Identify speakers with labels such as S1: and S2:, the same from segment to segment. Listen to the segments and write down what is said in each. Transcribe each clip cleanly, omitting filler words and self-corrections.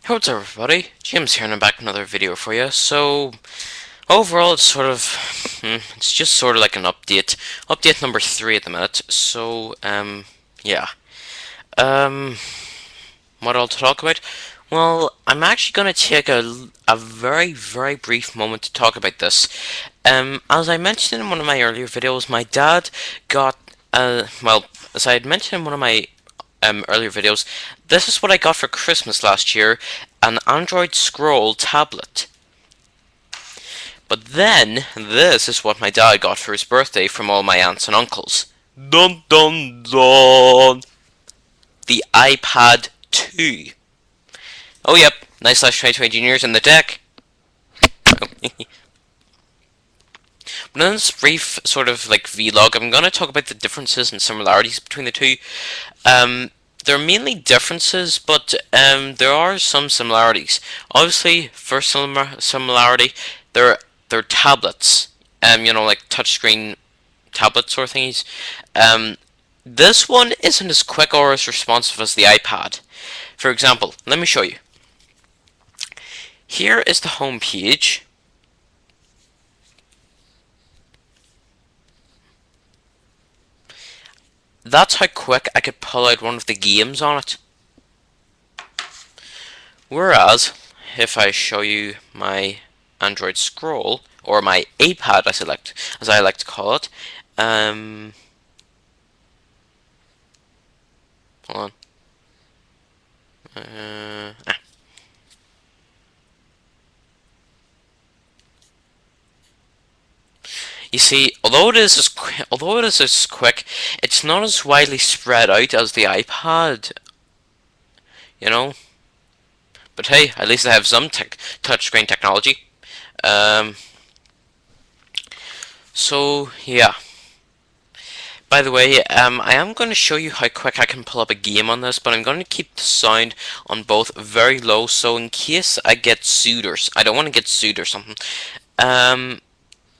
S1: Hey, what's up, everybody? James here, and I'm back with another video for you. So, overall, it's it's just sort of like an update number 3 at the minute. So, yeah. Um, what all to talk about? Well, I'm actually going to take a very, very brief moment to talk about this. As I mentioned in one of my earlier videos, my dad got, well, as I had mentioned in one of my earlier videos, this is what I got for Christmas last year, an Android Scroll tablet. But then, this is what my dad got for his birthday from all my aunts and uncles. Dun dun dun! The iPad 2. Oh yep, nice slash 2020 juniors in the deck. But in this brief sort of like vlog, I'm going to talk about the differences and similarities between the two. There are mainly differences, but there are some similarities. Obviously, first similarity, they're tablets. Like touchscreen tablets or thingies. This one isn't as quick or as responsive as the iPad. For example, let me show you. Here is the home page. That's how quick I could pull out one of the games on it. Whereas, if I show you my Android Scroll, or my iPad as I like to call it, hold on. You see, although it is as quick, it's not as widely spread out as the iPad. You know. But hey, at least I have some touchscreen technology. Um, so yeah. By the way, I am going to show you how quick I can pull up a game on this, but I'm going to keep the sound on both very low, so in case I get sued I don't want to get sued or something.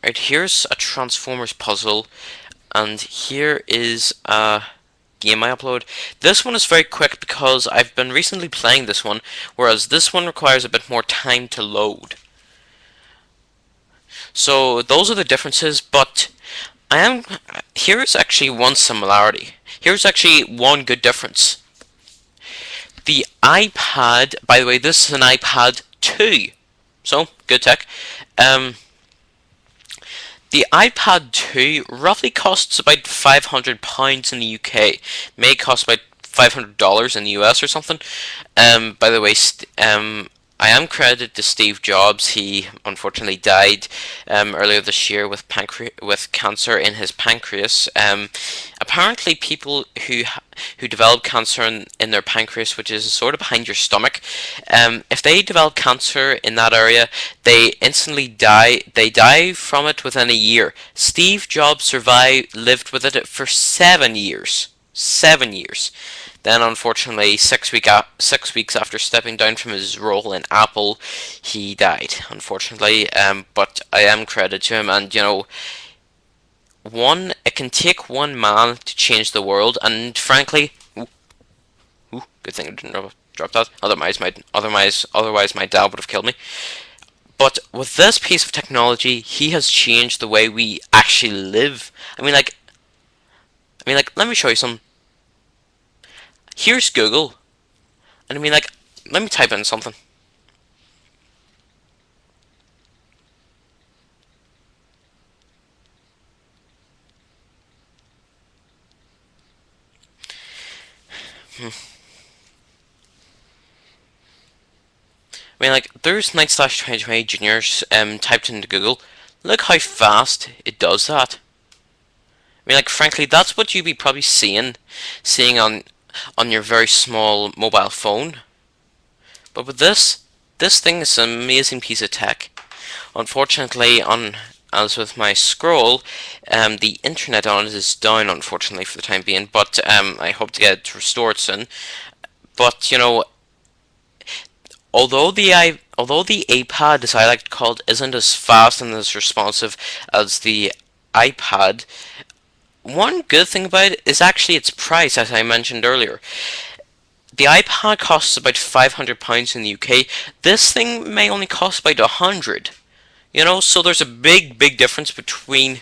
S1: Right, here's a Transformers puzzle, and here is a game I upload. This one is very quick because I've been recently playing this one, whereas this one requires a bit more time to load. So those are the differences, but here's actually one similarity. Here's actually one good difference. The iPad, by the way, this is an iPad 2. So, good tech. The iPad 2 roughly costs about £500 in the UK. May cost about $500 in the US or something. By the way, I am credited to Steve Jobs. He unfortunately died earlier this year with cancer in his pancreas. Apparently, people who develop cancer in their pancreas, which is sort of behind your stomach, if they develop cancer in that area, they instantly die. They die from it within a year. Steve Jobs lived with it for 7 years. 7 years. Then, unfortunately, 6 weeks after stepping down from his role in Apple, he died. Unfortunately, but I am credited to him, and it can take one man to change the world, and frankly, good thing I didn't drop that. Otherwise, my dad would have killed me. But with this piece of technology, he has changed the way we actually live. Let me show you some. Here's Google, and let me type in something. There's 9/2020 juniors typed into Google. Look how fast it does that. Frankly, that's what you'd be probably seeing on your very small mobile phone. But with this thing is an amazing piece of tech. Unfortunately, as with my scroll, the internet on it is down, unfortunately, for the time being, but I hope to get it restored soon. But although the iPad, as I like to call it, isn't as fast and as responsive as the iPad, one good thing about it is actually its price, as I mentioned earlier. the iPad costs about £500 in the UK. This thing may only cost about 100. You know, so there's a big difference between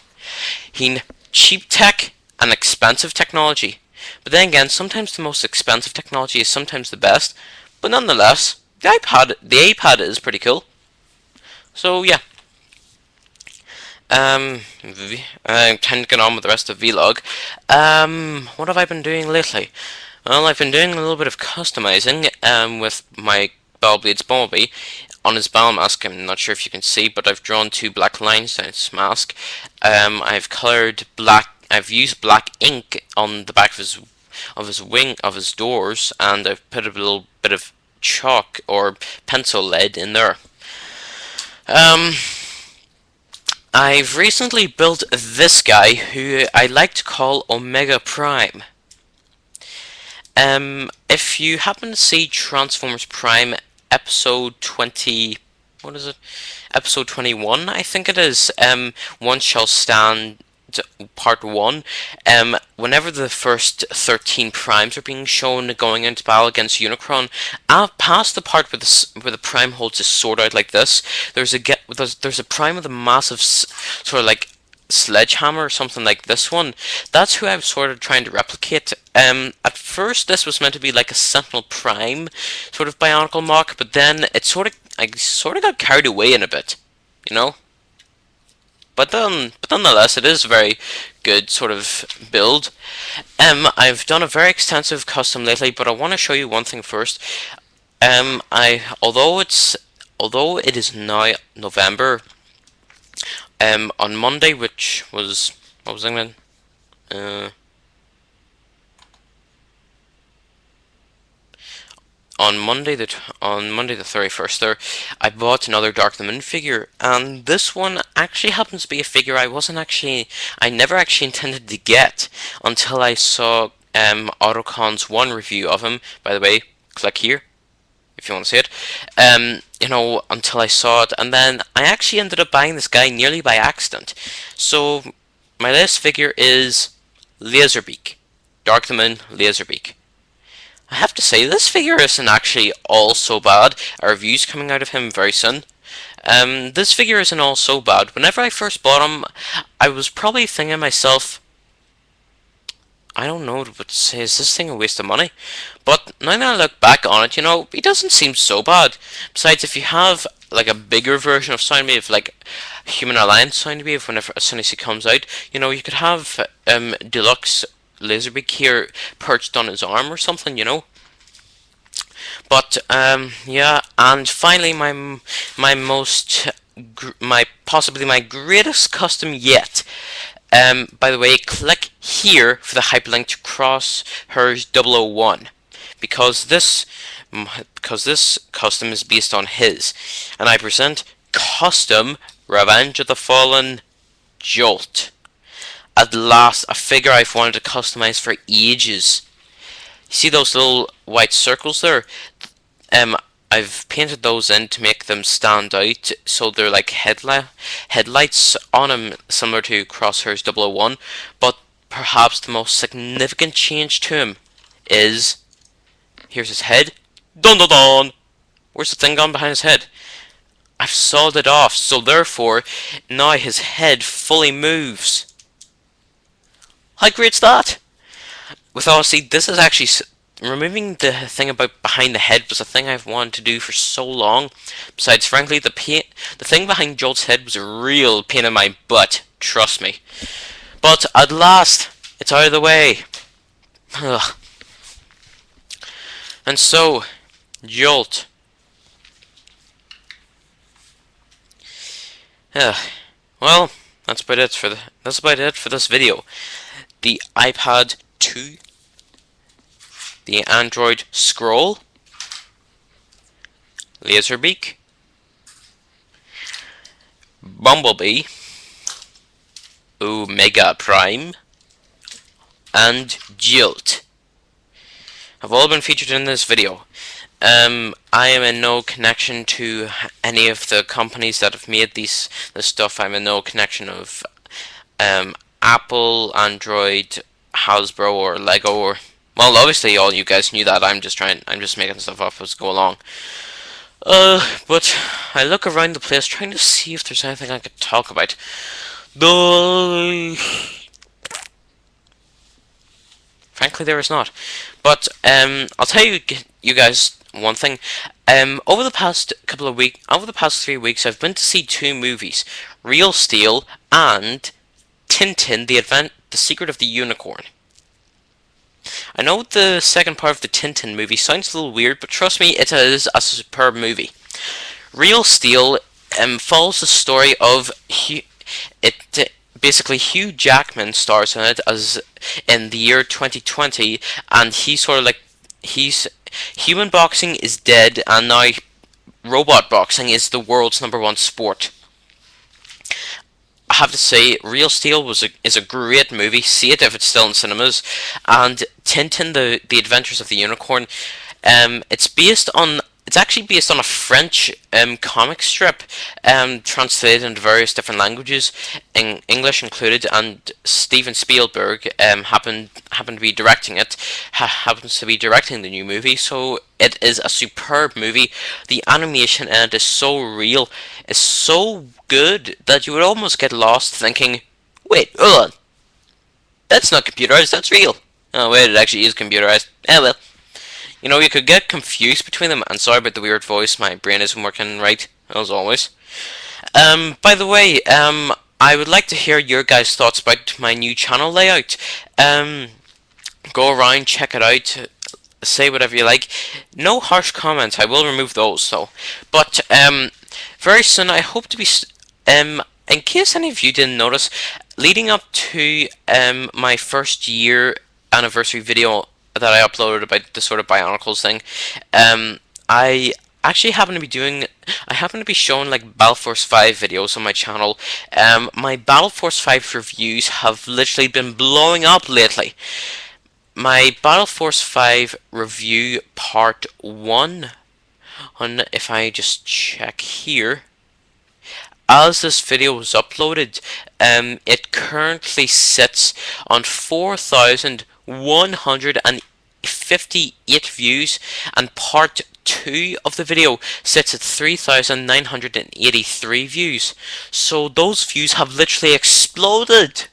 S1: cheap tech and expensive technology. But then again, sometimes the most expensive technology is sometimes the best. But nonetheless, the iPad is pretty cool. So yeah, I'm trying to get on with the rest of the vlog. What have I been doing lately? Well, I've been doing a little bit of customizing with my Bellblades Bumblebee on his battle mask. I'm not sure if you can see, but I've drawn two black lines down his mask. I've colored black. I've used black ink on the back of his wing of his doors, and I've put a little bit of chalk or pencil lead in there. Um, I've recently built this guy who I like to call Omega Prime. If you happen to see Transformers Prime episode 20, what is it? Episode 21, I think it is. One Shall Stand, part 1. Whenever the first 13 primes are being shown going into battle against Unicron, past the part where the prime holds his sword out like this, there's a prime with a massive sort of like sledgehammer or something like this one. That's who I was sort of trying to replicate. At first this was meant to be like a Sentinel Prime sort of Bionicle mock, but then I sort of got carried away in a bit, you know. But nonetheless, it is a very good sort of build. I've done a very extensive custom lately, but I want to show you one thing first. Although it is now November, on Monday, which was what was England? On Monday the 31st there, I bought another Dark the Moon figure, and this one actually happens to be a figure I never actually intended to get until I saw Autocon's one review of him. By the way, click here if you want to see it. You know, until I saw it, and then I actually ended up buying this guy nearly by accident. So my latest figure is Laserbeak, Dark the Moon Laserbeak. I have to say, this figure isn't actually all so bad. A review's coming out of him very soon. This figure isn't all so bad. Whenever I first bought him, I was probably thinking to myself, I don't know what to say, is this thing a waste of money? But now that I look back on it, you know, he doesn't seem so bad. Besides, if you have like a bigger version of Soundwave, like Human Alliance Soundwave, as soon as he comes out, you know, you could have Deluxe Laserbeak here perched on his arm or something, you know. But yeah, and finally possibly my greatest custom yet. By the way, click here for the hyperlink to Crosshairs 001 because this custom is based on his, and I present custom Revenge of the Fallen Jolt. At last, a figure I've wanted to customize for ages. You see those little white circles there? I've painted those in to make them stand out, so they're like headlights on them, similar to Crosshairs 001. But perhaps the most significant change to him is, here's his head. Dun dun dun! Where's the thing gone behind his head? I've sawed it off, so therefore, now his head fully moves. How great's that? With honestly, this is actually removing the thing about behind the head was a thing I've wanted to do for so long. Besides, frankly, the thing behind Jolt's head was a real pain in my butt. Trust me. But at last, it's out of the way. Ugh. And so, Jolt. Well, that's about it for this video. The iPad 2, the Android Scroll, Laserbeak, Bumblebee, Omega Prime, and Jolt have all been featured in this video. I am in no connection to any of the companies that have made this stuff. I'm in no connection of Apple, Android, Hasbro, or Lego, or Well, obviously all you guys knew that. I'm just making stuff up as I go along. But I look around the place trying to see if there's anything I could talk about. Though, frankly, there is not. But I'll tell you guys one thing. Over the past 3 weeks, I've been to see two movies: Real Steel and Tintin: The Secret of the Unicorn. I know the second part of the Tintin movie sounds a little weird, but trust me, it is a superb movie. Real Steel follows the story of basically Hugh Jackman stars in it as in the year 2020, and he's human boxing is dead, and now robot boxing is the world's #1 sport. I have to say, Real Steel is a great movie. See it if it's still in cinemas. And Tintin: The Adventures of the Unicorn. It's actually based on a French comic strip, translated into various different languages, in English included. And Steven Spielberg happened to be directing it. Happens to be directing the new movie. So it is a superb movie. The animation in it is so real. It's so good that you would almost get lost thinking, wait, hold on, that's not computerized, that's real. Oh wait, it actually is computerized. Well. You could get confused between them, and sorry about the weird voice, my brain isn't working right, as always. By the way, I would like to hear your guys' thoughts about my new channel layout. Go around, check it out, say whatever you like. No harsh comments, I will remove those though. But, very soon I hope to be, in case any of you didn't notice, leading up to, my first year anniversary video that I uploaded about the sort of Bionicles thing, I actually happen to be showing like Battle Force 5 videos on my channel. My Battle Force 5 reviews have literally been blowing up lately. My Battle Force 5 review part 1, if I just check here, as this video was uploaded, it currently sits on 4,158 views, and part 2 of the video sits at 3,983 views. So those views have literally exploded.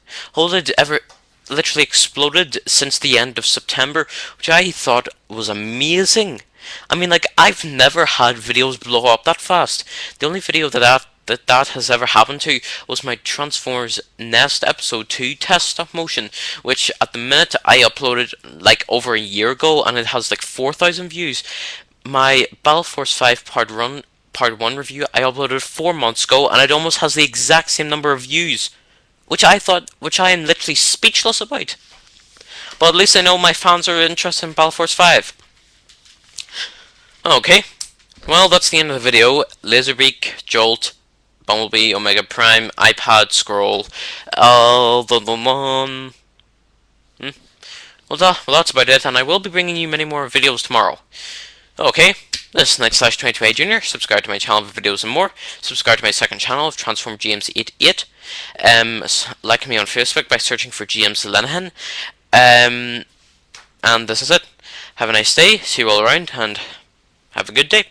S1: Literally exploded since the end of September, which I thought was amazing. I mean, like, I've never had videos blow up that fast. The only video that has ever happened to was my Transformers Nest Episode 2 test stop motion, which at the minute I uploaded like over a year ago, and it has like 4,000 views. My Battle Force 5 Part 1 review I uploaded 4 months ago, and it almost has the exact same number of views, which I am literally speechless about. But at least I know my fans are interested in Battle Force 5. Okay, well, that's the end of the video. Laserbeak, Jolt, Bumblebee, Omega Prime, iPad, Scroll, well, that's about it, and I will be bringing you many more videos tomorrow. Okay, this is Knight/22A Junior. Subscribe to my channel for videos and more. Subscribe to my second channel of Transform GMs88. Like me on Facebook by searching for GMs Lenihan. And this is it. Have a nice day, see you all around, and have a good day.